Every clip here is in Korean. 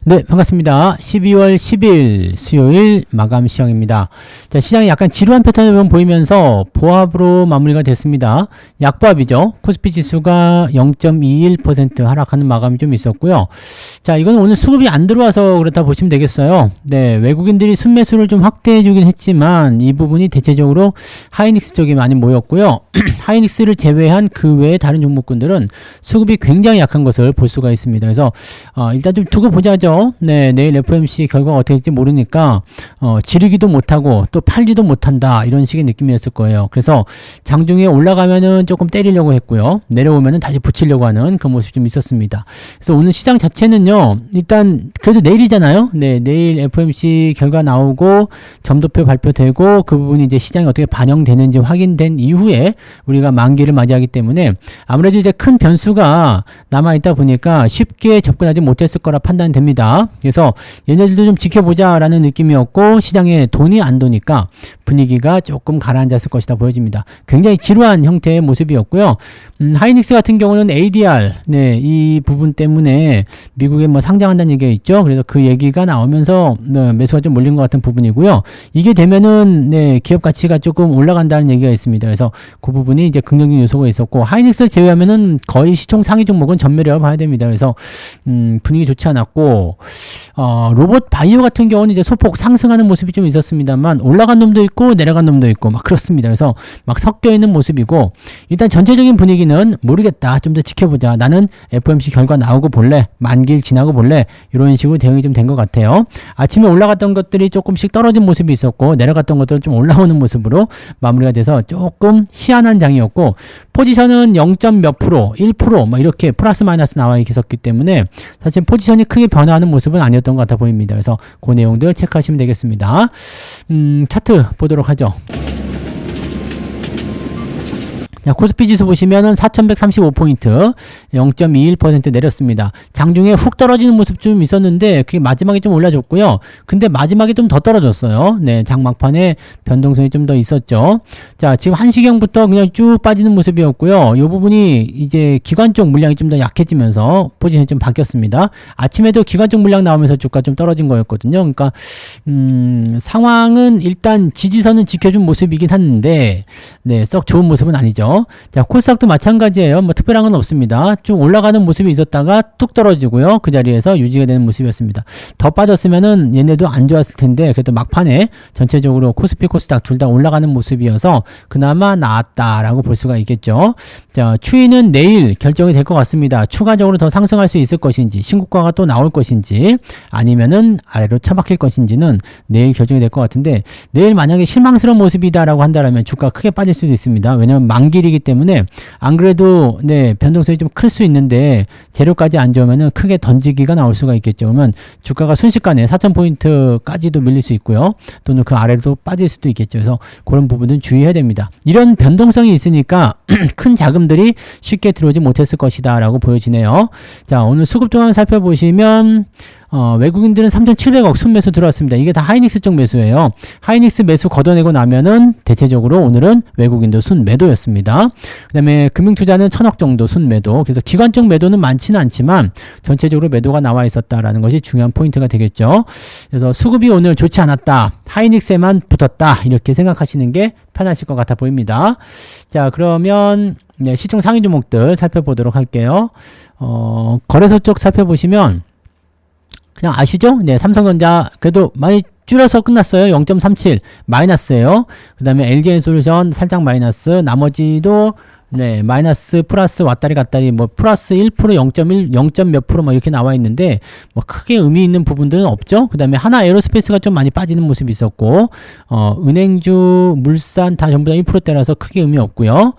네, 반갑습니다. 12월 10일 수요일 마감 시황입니다. 자, 시장이 약간 지루한 패턴을 보이면서 보합으로 마무리가 됐습니다. 약보합이죠. 코스피 지수가 0.21% 하락하는 마감이 좀 있었고요. 자, 이건 오늘 수급이 안 들어와서 그렇다 보시면 되겠어요. 네, 외국인들이 순매수를 좀 확대해 주긴 했지만 이 부분이 대체적으로 하이닉스 쪽에 많이 모였고요. 하이닉스를 제외한 그 외의 다른 종목군들은 수급이 굉장히 약한 것을 볼 수가 있습니다. 그래서 일단 좀 두고 보자죠. 네, 내일 FOMC 결과가 어떻게 될지 모르니까 지르기도 못하고 또 팔지도 못한다 이런 식의 느낌이었을 거예요. 그래서 장중에 올라가면은 조금 때리려고 했고요. 내려오면은 다시 붙이려고 하는 그런 모습이 좀 있었습니다. 그래서 오늘 시장 자체는요, 일단 그래도 내일이잖아요. 네, 내일 FOMC 결과 나오고 점도표 발표되고 그 부분이 이제 시장에 어떻게 반영되는지 확인된 이후에 우리가 만기를 맞이하기 때문에 아무래도 이제 큰 변수가 남아 있다 보니까 쉽게 접근하지 못했을 거라 판단됩니다. 그래서 얘네들도 좀 지켜보자라는 느낌이었고 시장에 돈이 안 도니까 분위기가 조금 가라앉았을 것이다 보여집니다. 굉장히 지루한 형태의 모습이었고요. 하이닉스 같은 경우는 ADR, 네, 이 부분 때문에 미국에 뭐 상장한다는 얘기가 있죠. 그래서 그 얘기가 나오면서 매수가 좀 몰린 것 같은 부분이고요. 이게 되면은 네, 기업 가치가 조금 올라간다는 얘기가 있습니다. 그래서 그 부분이 이제 긍정적 요소가 있었고 하이닉스를 제외하면은 거의 시총 상위 종목은 전멸이라고 봐야 됩니다. 그래서 분위기 좋지 않았고 로봇 바이오 같은 경우는 이제 소폭 상승하는 모습이 좀 있었습니다만 올라간 놈도 있고 내려간 놈도 있고 막 그렇습니다. 그래서 막 섞여 있는 모습이고 일단 전체적인 분위기는 모르겠다. 좀 더 지켜보자. 나는 FOMC 결과 나오고 볼래. 만기일 지나고 볼래. 이런 식으로 대응이 좀 된 것 같아요. 아침에 올라갔던 것들이 조금씩 떨어진 모습이 있었고 내려갔던 것들은 좀 올라오는 모습으로 마무리가 돼서 조금 희한한 장이었고 포지션은 0. 몇 프로, 1% 뭐 이렇게 플러스 마이너스 나와 있었기 때문에 사실 포지션이 크게 변화하는 모습은 아니었던 것 같아 보입니다. 그래서 그 내용들 체크하시면 되겠습니다. 차트 보도록 하죠. 자, 코스피 지수 보시면은 4135포인트 0.21% 내렸습니다. 장중에 훅 떨어지는 모습 좀 있었는데 그게 마지막에 좀 올라줬고요. 근데 마지막에 좀 더 떨어졌어요. 네, 장 막판에 변동성이 좀 더 있었죠. 자, 지금 한시경부터 그냥 쭉 빠지는 모습이었고요. 이 부분이 이제 기관 쪽 물량이 좀 더 약해지면서 포지션이 좀 바뀌었습니다. 아침에도 기관 쪽 물량 나오면서 주가 좀 떨어진 거였거든요. 그러니까 상황은 일단 지지선은 지켜준 모습이긴 한데 네, 썩 좋은 모습은 아니죠. 자, 코스닥도 마찬가지예요. 뭐 특별한 건 없습니다. 쭉 올라가는 모습이 있었다가 뚝 떨어지고요. 그 자리에서 유지가 되는 모습이었습니다. 더 빠졌으면은 얘네도 안 좋았을 텐데 그래도 막판에 전체적으로 코스피 코스닥 둘 다 올라가는 모습이어서 그나마 나았다라고 볼 수가 있겠죠. 자, 추이는 내일 결정이 될 것 같습니다. 추가적으로 더 상승할 수 있을 것인지 신고가가 또 나올 것인지 아니면은 아래로 처박힐 것인지는 내일 결정이 될 것 같은데 내일 만약에 실망스러운 모습이다라고 한다면 주가 크게 빠질 수도 있습니다. 왜냐면 만기일이기 때문에 안 그래도 네, 변동성이 좀 클 수 있는데 재료까지 안 좋으면은 크게 던지기가 나올 수가 있겠죠. 그러면 주가가 순식간에 4,000포인트까지도 밀릴 수 있고요. 또는 그 아래로 빠질 수도 있겠죠. 그래서 그런 부분은 주의해야 됩니다. 이런 변동성이 있으니까 큰 자금들이 쉽게 들어오지 못했을 것이다 라고 보여지네요. 자, 오늘 수급 동향 살펴보시면 외국인들은 3,700억 순매수 들어왔습니다. 이게 다 하이닉스 쪽 매수예요. 하이닉스 매수 걷어내고 나면은 대체적으로 오늘은 외국인도 순매도였습니다. 그 다음에 금융투자는 1,000억 정도 순매도. 그래서 기관적 매도는 많지는 않지만 전체적으로 매도가 나와 있었다라는 것이 중요한 포인트가 되겠죠. 그래서 수급이 오늘 좋지 않았다. 하이닉스에만 붙었다. 이렇게 생각하시는 게 편하실 것 같아 보입니다. 자, 그러면 네, 시총 상위 종목들 살펴보도록 할게요. 거래소 쪽 살펴보시면 그냥 아시죠? 네, 삼성전자 그래도 많이 줄여서 끝났어요. 0.37 마이너스예요. 그 다음에 LG엔솔루션 살짝 마이너스, 나머지도 네, 마이너스 플러스 왔다리 갔다리 뭐 플러스 1%, 0.1, 0. 몇 프로 뭐 이렇게 나와 있는데 뭐 크게 의미 있는 부분들은 없죠. 그 다음에 하나 에어로스페이스가 좀 많이 빠지는 모습이 있었고 은행주, 물산 다 전부 다 1%대라서 크게 의미 없고요.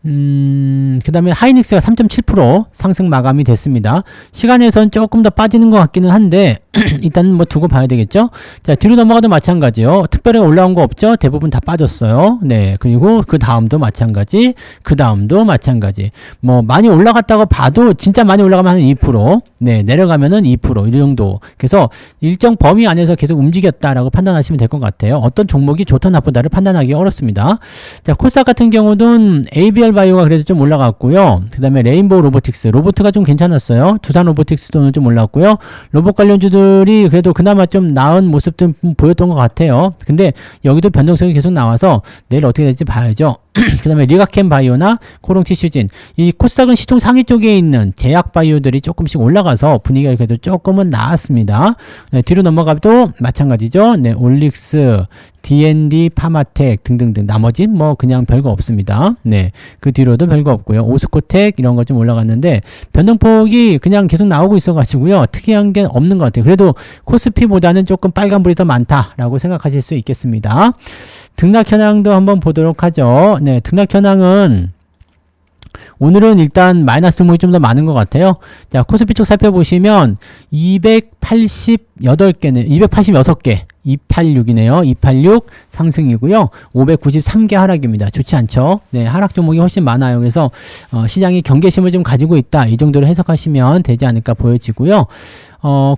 그 다음에 하이닉스가 3.7% 상승 마감이 됐습니다. 시간에선 조금 더 빠지는 것 같기는 한데 일단은 뭐 두고 봐야 되겠죠. 자, 뒤로 넘어가도 마찬가지요. 특별히 올라온 거 없죠. 대부분 다 빠졌어요. 네, 그리고 그 다음도 마찬가지, 그 다음도 마찬가지. 뭐 많이 올라갔다고 봐도 진짜 많이 올라가면 한 2%, 네, 내려가면은 2% 이 정도. 그래서 일정 범위 안에서 계속 움직였다라고 판단하시면 될 것 같아요. 어떤 종목이 좋다 나쁘다를 판단하기 어렵습니다. 자, 코스닥 같은 경우는 ABR 텍니컬 바이오가 그래도 좀 올라갔고요. 그 다음에 레인보우 로보틱스, 로보트가 좀 괜찮았어요. 두산 로보틱스도 오늘 좀 올랐고요. 로봇 관련주들이 그래도 그나마 좀 나은 모습도 보였던 것 같아요. 근데 여기도 변동성이 계속 나와서 내일 어떻게 될지 봐야죠. 그 다음에 리가켄 바이오나 코롱 티슈진, 이 코스닥은 시총 상위 쪽에 있는 제약 바이오들이 조금씩 올라가서 분위기가 그래도 조금은 나았습니다. 네, 뒤로 넘어가도 마찬가지죠. 네, 올릭스, D&D, 파마텍 등등등, 나머지 뭐 그냥 별거 없습니다. 네, 그 뒤로도 별거 없고요. 오스코텍 이런 거 좀 올라갔는데 변동폭이 그냥 계속 나오고 있어가지고요. 특이한 게 없는 것 같아요. 그래도 코스피보다는 조금 빨간불이 더 많다라고 생각하실 수 있겠습니다. 등락 현황도 한번 보도록 하죠. 네, 등락 현황은 오늘은 일단 마이너스 종목이 좀 더 많은 것 같아요. 자, 코스피 쪽 살펴보시면 288개네, 286개, 286이네요. 286 상승이고요. 593개 하락입니다. 좋지 않죠? 네, 하락 종목이 훨씬 많아요. 그래서 시장이 경계심을 좀 가지고 있다. 이 정도로 해석하시면 되지 않을까 보여지고요.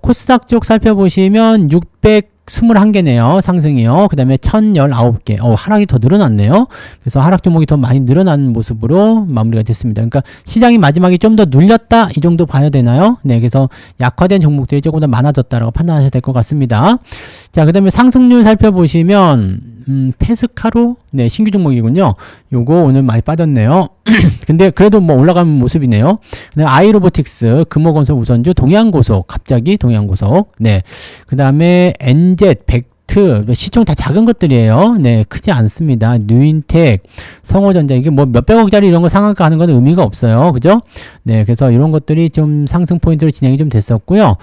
코스닥 쪽 살펴보시면 621개네요. 상승이요. 그 다음에 1019개. 하락이 더 늘어났네요. 그래서 하락 종목이 더 많이 늘어난 모습으로 마무리가 됐습니다. 그러니까 시장이 마지막에 좀 더 눌렸다. 이 정도 봐야 되나요? 네, 그래서 약화된 종목들이 조금 더 많아졌다라고 판단하셔야 될 것 같습니다. 자, 그 다음에 상승률 살펴보시면 페스카로, 네, 신규 종목이군요. 요거 오늘 많이 빠졌네요. 근데 그래도 뭐 올라가는 모습이네요. 그다음에 아이로보틱스, 금호건설 우선주, 동양고속, 갑자기 동양고속, 네, 그 다음에 NZ, 시총 다 작은 것들이에요. 네, 크지 않습니다. 뉴인텍, 성호전자, 이게 뭐 몇백억짜리 이런 거 상한가 하는 건 의미가 없어요. 그죠? 네, 그래서 이런 것들이 좀 상승 포인트로 진행이 좀 됐었고요.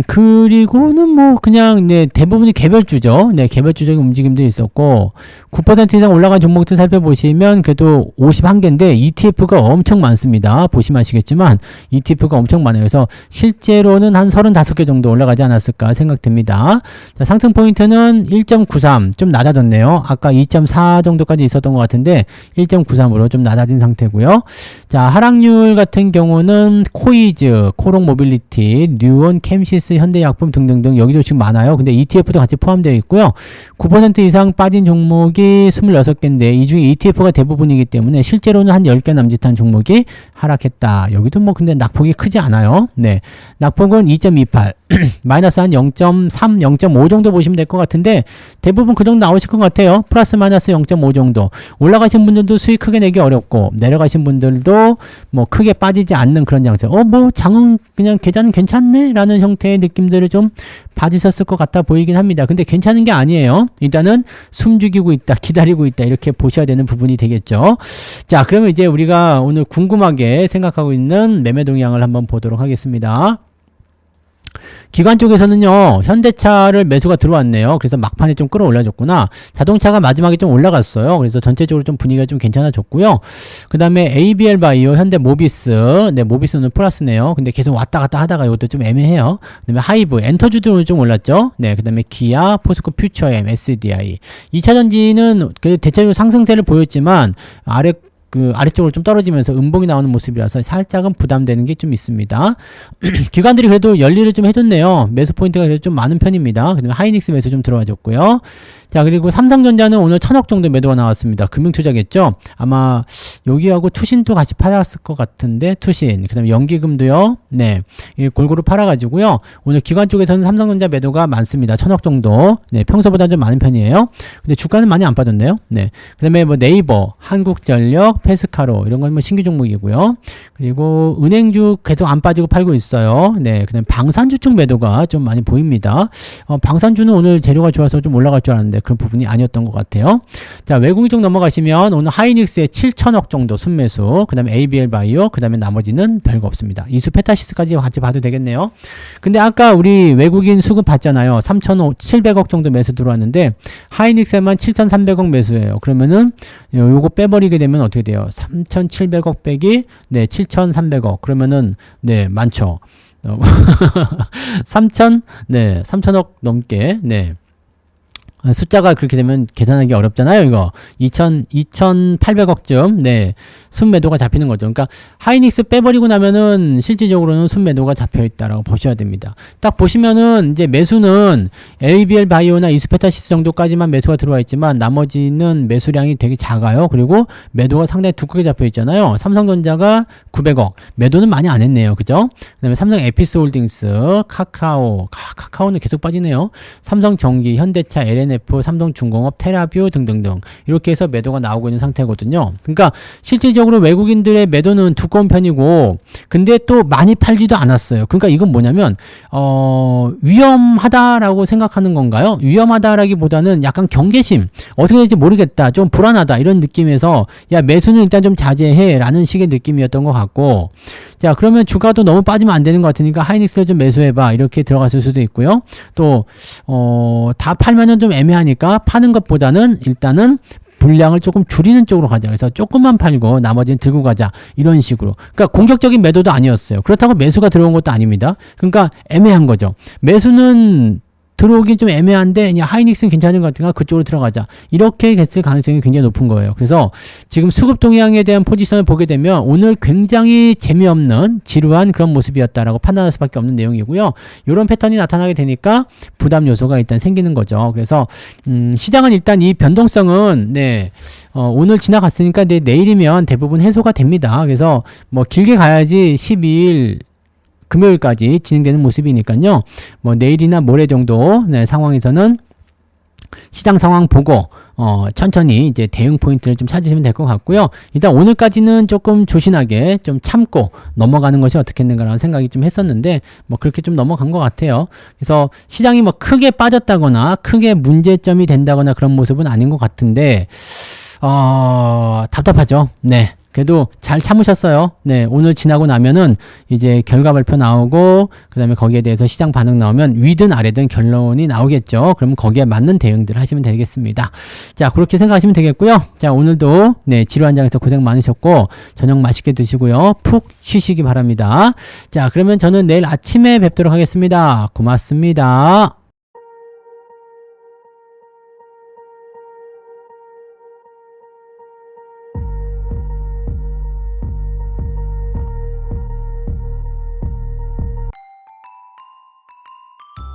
그리고는 뭐 그냥, 네, 대부분이 개별주죠. 네, 개별주적인 움직임도 있었고, 9% 이상 올라간 종목들 살펴보시면 그래도 51개인데 ETF가 엄청 많습니다. 보시면 아시겠지만 ETF가 엄청 많아요. 그래서 실제로는 한 35개 정도 올라가지 않았을까 생각됩니다. 자, 상승 포인트는 1.93, 좀 낮아졌네요. 아까 2.4 정도까지 있었던 것 같은데 1.93으로 좀 낮아진 상태고요. 자, 하락률 같은 경우는 코이즈, 코롱 모빌리티, 뉴온, 캠시스, 현대약품 등등등 여기도 지금 많아요. 근데 ETF도 같이 포함되어 있고요. 9% 이상 빠진 종목이 26개인데 이 중에 ETF가 대부분이기 때문에 실제로는 한 10개 남짓한 종목이 하락했다. 여기도 뭐 근데 낙폭이 크지 않아요. 네, 낙폭은 2.28 마이너스 한 0.3, 0.5 정도 보시면 될 것 같은데 대부분 그 정도 나오실 것 같아요. 플러스 마이너스 0.5 정도. 올라가신 분들도 수익 크게 내기 어렵고 내려가신 분들도 뭐 크게 빠지지 않는 그런 양상. 뭐 장은 그냥 계좌는 괜찮네 라는 형태의 느낌들을 좀 받으셨을 것 같아 보이긴 합니다. 근데 괜찮은 게 아니에요. 일단은 숨죽이고 있다, 기다리고 있다 이렇게 보셔야 되는 부분이 되겠죠. 자, 그러면 이제 우리가 오늘 궁금하게 생각하고 있는 매매 동향을 한번 보도록 하겠습니다. 기관 쪽에서는요, 현대차를 매수가 들어왔네요. 그래서 막판에 좀 끌어올려줬구나. 자동차가 마지막에 좀 올라갔어요. 그래서 전체적으로 좀 분위기가 좀 괜찮아졌고요. 그 다음에 ABL 바이오, 현대 모비스. 네, 모비스는 플러스네요. 근데 계속 왔다 갔다 하다가 이것도 좀 애매해요. 그 다음에 하이브, 엔터주도 좀 올랐죠. 네, 그 다음에 기아, 포스코 퓨처엠, SDI. 2차전지는 대체적으로 상승세를 보였지만, 아래쪽으로 좀 떨어지면서 음봉이 나오는 모습이라서 살짝은 부담되는 게 좀 있습니다. 기관들이 그래도 열일을 좀 해줬네요. 매수 포인트가 그래도 좀 많은 편입니다. 그다음에 하이닉스 매수 좀 들어와줬고요. 자, 그리고 삼성전자는 오늘 1000억 정도 매도가 나왔습니다. 금융투자겠죠? 아마 여기하고 투신도 같이 팔았을 것 같은데, 투신. 그 다음에 연기금도요. 네. 골고루 팔아가지고요. 오늘 기관 쪽에서는 삼성전자 매도가 많습니다. 1000억 정도. 네. 평소보다 좀 많은 편이에요. 근데 주가는 많이 안 빠졌네요. 네. 그 다음에 뭐 네이버, 한국전력, 페스카로. 이런 건 뭐 신규 종목이고요. 그리고 은행주 계속 안 빠지고 팔고 있어요. 네. 그 다음에 방산주 쪽 매도가 좀 많이 보입니다. 방산주는 오늘 재료가 좋아서 좀 올라갈 줄 알았는데 그런 부분이 아니었던 것 같아요. 자, 외국인 쪽 넘어가시면 오늘 하이닉스에 7천억 정도 순매수, 그 다음에 ABL 바이오, 그 다음에 나머지는 별거 없습니다. 이수 페타시스까지 같이 봐도 되겠네요. 근데 아까 우리 외국인 수급 봤잖아요. 3,700억 정도 매수 들어왔는데 하이닉스에만 7,300억 매수예요. 그러면은 요거 빼버리게 되면 어떻게 돼요? 3,700억 빼기 네 7,300억 그러면은 네 많죠. 3,000억 넘게 네. 숫자가 그렇게 되면 계산하기 어렵잖아요, 이거. 2,800억쯤, 네. 순매도가 잡히는 거죠. 그러니까 하이닉스 빼버리고 나면은 실질적으로는 순매도가 잡혀 있다라고 보셔야 됩니다. 딱 보시면은 이제 매수는 ABL 바이오나 이스페타시스 정도까지만 매수가 들어와 있지만 나머지는 매수량이 되게 작아요. 그리고 매도가 상당히 두껍게 잡혀 있잖아요. 삼성전자가 900억, 매도는 많이 안 했네요. 그죠? 그다음에 삼성 에피스홀딩스, 카카오는 계속 빠지네요. 삼성전기, 현대차, LNF, 삼성중공업, 테라뷰 등등등 이렇게 해서 매도가 나오고 있는 상태거든요. 그러니까 실질적으로 외국인들의 매도는 두꺼운 편이고 근데 또 많이 팔지도 않았어요. 그러니까 이건 뭐냐면 위험하다라고 생각하는 건가요? 위험하다라기보다는 약간 경계심, 어떻게 될지 모르겠다, 좀 불안하다 이런 느낌에서 야 매수는 일단 좀 자제해 라는 식의 느낌이었던 것 같고, 자 그러면 주가도 너무 빠지면 안 되는 것 같으니까 하이닉스를 좀 매수해봐 이렇게 들어갔을 수도 있고요. 또 다 팔면은 좀 애매하니까 파는 것보다는 일단은 분량을 조금 줄이는 쪽으로 가자. 그래서 조금만 팔고 나머지는 들고 가자. 이런 식으로. 그러니까 공격적인 매도도 아니었어요. 그렇다고 매수가 들어온 것도 아닙니다. 그러니까 애매한 거죠. 매수는 들어오긴 좀 애매한데 그냥 하이닉스는 괜찮은 것 같으니까 그쪽으로 들어가자. 이렇게 됐을 가능성이 굉장히 높은 거예요. 그래서 지금 수급 동향에 대한 포지션을 보게 되면 오늘 굉장히 재미없는 지루한 그런 모습이었다라고 판단할 수밖에 없는 내용이고요. 이런 패턴이 나타나게 되니까 부담 요소가 일단 생기는 거죠. 그래서 시장은 일단 이 변동성은 오늘 지나갔으니까 내일이면 대부분 해소가 됩니다. 그래서 뭐 길게 가야지 12일 금요일까지 진행되는 모습이니까요. 뭐 내일이나 모레 정도 상황에서는 시장 상황 보고 천천히 이제 대응 포인트를 좀 찾으시면 될 것 같고요. 일단 오늘까지는 조금 조신하게 좀 참고 넘어가는 것이 어떻겠는가라는 생각이 좀 했었는데 뭐 그렇게 좀 넘어간 것 같아요. 그래서 시장이 뭐 크게 빠졌다거나 크게 문제점이 된다거나 그런 모습은 아닌 것 같은데 답답하죠. 네. 그래도 잘 참으셨어요. 네, 오늘 지나고 나면은 이제 결과 발표 나오고 그 다음에 거기에 대해서 시장 반응 나오면 위든 아래든 결론이 나오겠죠. 그러면 거기에 맞는 대응들을 하시면 되겠습니다. 자, 그렇게 생각하시면 되겠고요. 자, 오늘도 지루 한장에서 고생 많으셨고 저녁 맛있게 드시고요. 푹 쉬시기 바랍니다. 자, 그러면 저는 내일 아침에 뵙도록 하겠습니다. 고맙습니다.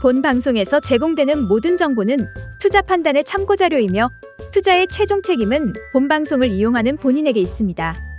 본 방송에서 제공되는 모든 정보는 투자 판단의 참고 자료이며 투자의 최종 책임은 본 방송을 이용하는 본인에게 있습니다.